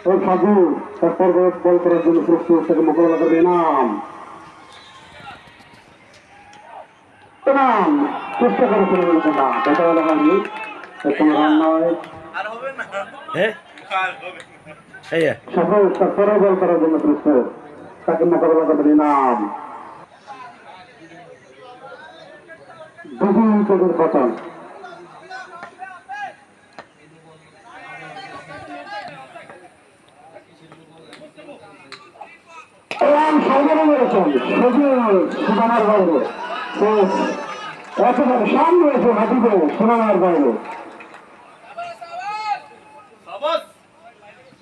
ওই সাধু তারপর বল করার জন্য প্রস্তুত তাকে মোকাবেলা করবে নাম নাম চেষ্টা করেছিল না কথা বলা হয়নি কোনো রান নয় সফল তারপরে বল করার জন্য প্রস্তুত তাকে মোকাবেলা করবে নাম দুই উইকেটের পতন সুনামার বাইরে একেবারে সামনে এসে হাতিতে সুনামার বাইরে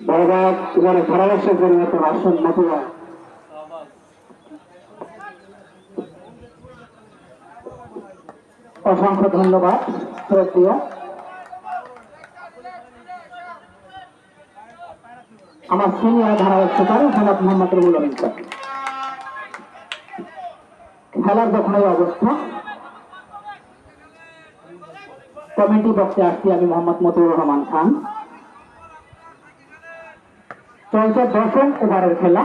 বড়বাদ এবারে ধারাভাষ্যের পরিবর্তন আসছেন মতুয়া অসংখ্য ধন্যবাদ প্রিয় আমার সিনিয়র ধারাভাষ্যকার জনাব মোহাম্মদ রুহুল আমিন স্যার খেলার যখন এই অবস্থা কমেন্ট্রি বক্সে আসছি আমি মোহাম্মদ মতিউর রহমান খান চলছে 10ম ওভারের খেলা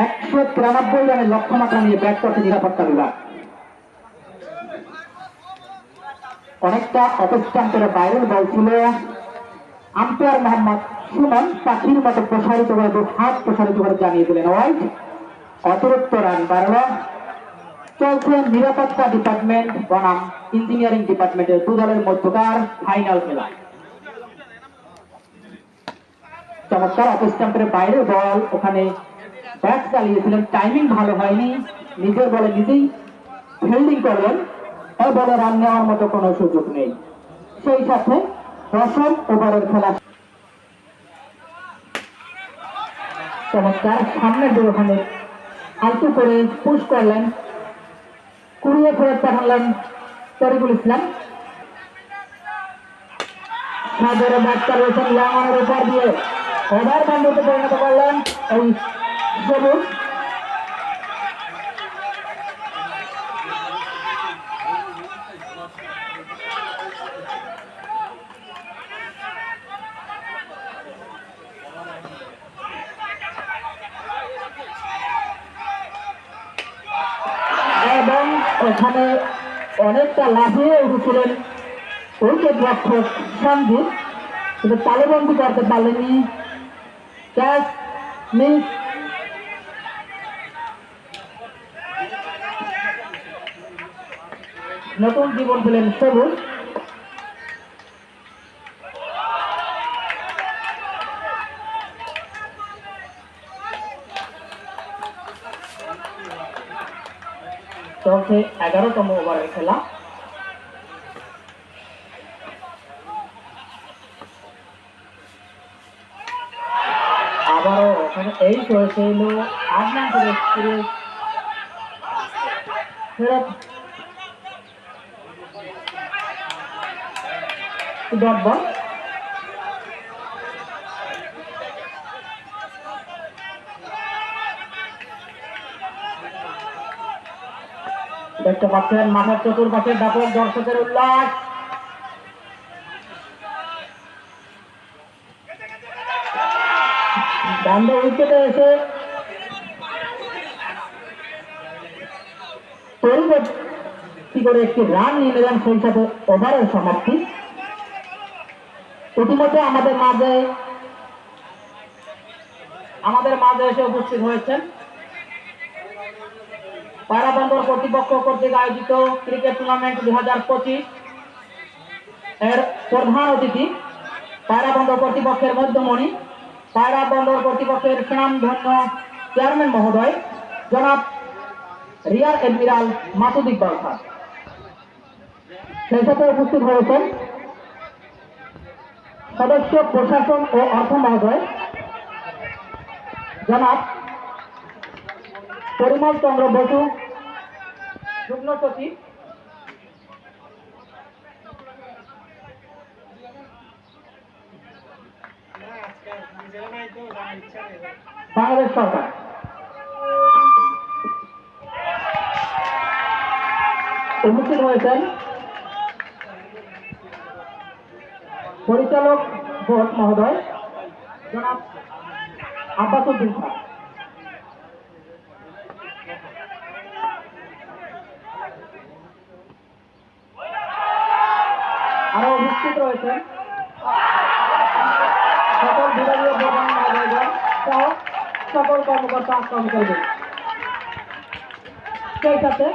193 রানের লক্ষ্যমাত্রা নিয়ে ব্যাট করছে নিরাপত্তা বিভাগ অনেকটা অপস্টাম্পের বাইরের বল ছিল আম্পায়ার মোহাম্মদ সুমন পাখির মতো প্রসারিত করে হাত প্রসারিত করে জানিয়ে দিলেন ওয়াইড অতিরিক্ত রান বাড়ল চলছে নিরাপত্তা ডিপার্টমেন্ট বনাম ইঞ্জিনিয়ারিং ডিপার্টমেন্টের দু দলের মধ্যকার ফাইনাল খেলা চমৎকার অপস্টাম্পের বাইরে বল ওখানে ব্যাট চালিয়েছিলেন টাইমিং ভালো হয়নি নিজের বলে নিজেই ফিল্ডিং করলেন এই বলে রান নেওয়ার মতো কোনো সুযোগ নেই সেই সাথে 10ম ওভারের খেলা চমৎকার সামনে ওখানে আলতু করে পুশ করলেন কুড়িয়ে ফেরত পাঠালেন তরিকুল ইসলাম সাদরে ব্যাটটা রয়েছেন লাঙনের উপর দিয়ে ওভার বান্ধবতে পরিণত করলেন এই সবুজ এবং ওখানে অনেকটা লাফিয়ে উঠেছিলেন উইকেট রক্ষক সঞ্জিত কিন্তু তালুবন্দি করতে পারেননি ক্যাচ মিস নতুন জীবন পেলেন সবুজ চলছে 11তম ওভারের খেলা আবারও ওখানে এই হয়েছিল আদনান ফেরত ডট বল দেখতে পাচ্ছেন মাঠের চতুর্পাশে ব্যাপক দর্শকের উল্লাস ডান উইকেটে এসে পরিবর্তন করে একটি রান নিয়ে নিলেন সেই সাথে ওভারের সমাপ্তি ইতিমধ্যে আমাদের মাঝে এসে উপস্থিত হয়েছেন পায়রা বন্দর কর্তৃপক্ষ কর্তৃক আয়োজিত ক্রিকেট টুর্নামেন্ট 2025 এর প্রধান অতিথি পায়রা বন্দর কর্তৃপক্ষের মধ্যমণি পায়রা বন্দর কর্তৃপক্ষের সুনামধন্য চেয়ারম্যান মহোদয় জনাব রিয়ার এডমিরাল মাসুদ ইকবাল খান সেই সাথে উপস্থিত হয়েছেন সদস্য প্রশাসন ও অর্থ মহোদয় জনাব পরিমল চন্দ্র বসু যুগ্ম সচিব বাংলাদেশ সরকার উপস্থিত হয়েছেন পরিচালক বোর্ড মহোদয় জনাব আব্বাসুদ্দিন খান। আরো উপস্থিত রয়েছেন সকল বিভাগীয় প্রধান মহোদয়গণ সহ সকল কর্মকর্তা কর্মচারীদের। সেই সাথে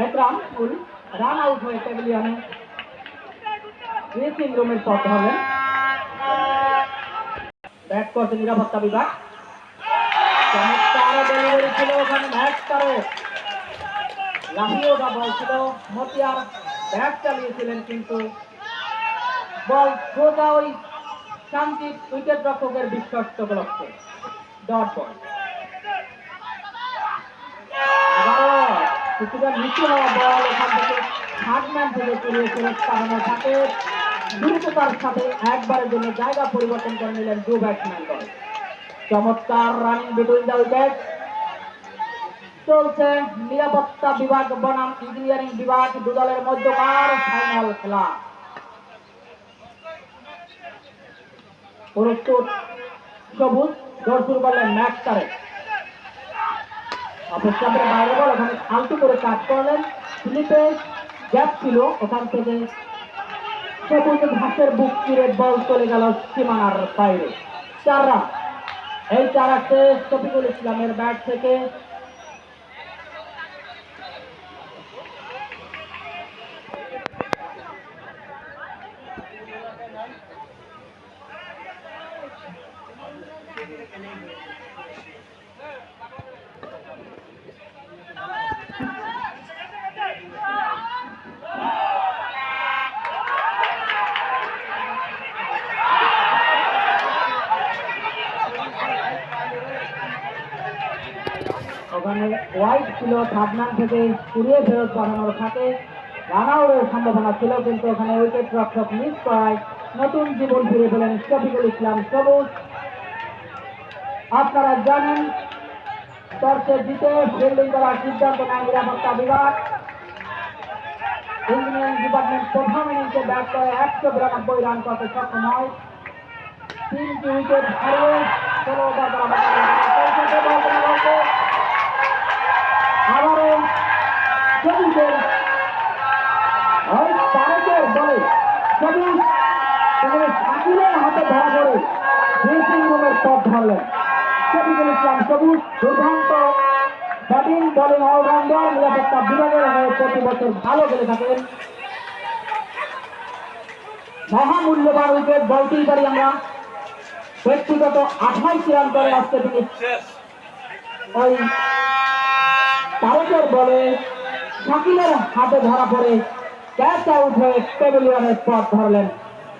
একরাম ফুল রান আউট হয়ে প্যাভিলিয়নে ড্রেসিং রুমের পথ হবেন। ব্যাট করছে নিরাপত্তা বিভাগ। চমৎকার ডেলিভারি ছিল ওখানে ম্যাচ তারও লাফিয়ে ওঠা বল ছিল। মতিয়ার ব্যাট চালিয়েছিলেন কিন্তু বল সোজা ওই শান্তি উইকেট রক্ষকের বিশ্বস্ত লক্ষ্যে ডট বল। আবারও কিছুটা নিচু হওয়া বল ওখান থেকে হার্ডম্যান থেকে চলিয়েছিলেন কারণের সাথে দ্রুততার সাথে একবারের জন্য জায়গা পরিবর্তন করে নিলেন দু ব্যাটসম্যান দল। চমৎকার রানিং বিটুইন দ্য উইকেট চলছে। নিরাপত্তা বিভাগ বনাম ইঞ্জিনিয়ারিং বিভাগ দু দলের মধ্যকার ফাইনাল খেলা। প্রস্তুত সবুজ দৌড় শুরু করলেন ম্যাচ তারে অপেক্ষাদের বাইরে বল ওখানে আলতু করে কাজ করলেন। স্লিপে গ্যাপ ছিল ওখান থেকে সবুজ ঘাসের বুক চিরে বল চলে গেল সীমানার বাইরে। 4 রান। এই 4 আসছে শফিকুল ইসলামের ব্যাট থেকে। ওখানে ওয়াইড ছিল সাবনান থেকে কুড়িয়ে ফেরত পাঠানোর খাতে রান আউটের সম্ভাবনা ছিল কিন্তু ওখানে উইকেট রক্ষক মিস করায় নতুন জীবন ফিরে পেলেন শফিকুল ইসলাম সবুজ। আপনারা জানেন টর্চে জিতে ফিল্ডিং করার সিদ্ধান্ত নেয় নিরাপত্তা বিভাগ। ইঞ্জিনিয়ারিং ডিপার্টমেন্ট প্রথম ইনিংসে ব্যাট করে 192 রান করতে সক্ষম হয়। 3টি উইকেট হারিয়ে 16 ওভার আবারও সবুজের তারেকের বলে সবুজ শাকিলের হাতে ধরা পড়ে ড্রেসিং রুমের পথ ধরলেন শফিকুল ইসলাম সবুজ। দুর্দান্ত ব্যাটিং বোলিং অলরাউন্ডার নিরাপত্তা বিভাগের হয়ে প্রতি বছর ভালো খেলে থাকেন। মহামূল্যবান উইকেট বলতেই পারি আমরা। ব্যক্তিগত 28 রান করে আসতে তিনি ওই তারেকের বলে শাকিলের হাতে ধরা পড়ে ক্যাচ আউট হয়ে প্যাভিলিয়নের পথ ধরলেন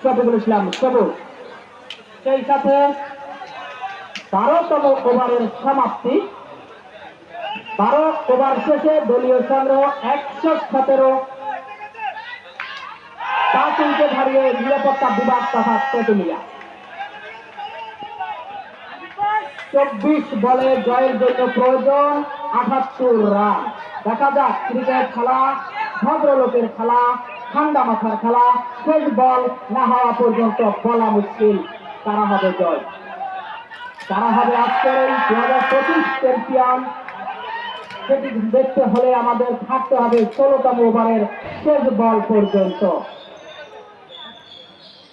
শফিকুল ইসলাম সবুজ। সেই সাথে 12তম ওভারের সমাপ্তি। 12 ওভার শেষে দলীয় সংগ্রহ 117। 5 উইকেট হারিয়ে নিরাপত্তা বিভাগ তথা তেঁতুলিয়া 24 বলে জয়ের জন্য প্রয়োজন 78 রান। দেখা যাক ক্রিকেট খেলা ভদ্রলোকের খেলা, ঠান্ডা মাথার খেলা। শেষ বল না হওয়া পর্যন্ত বলা মুশকিল কারা হবে জয়, কারা হবে আজকের এই 2025 চ্যাম্পিয়ন। সেটি দেখতে হলে আমাদের থাকতে হবে 16তম ওভারের শেষ বল পর্যন্ত।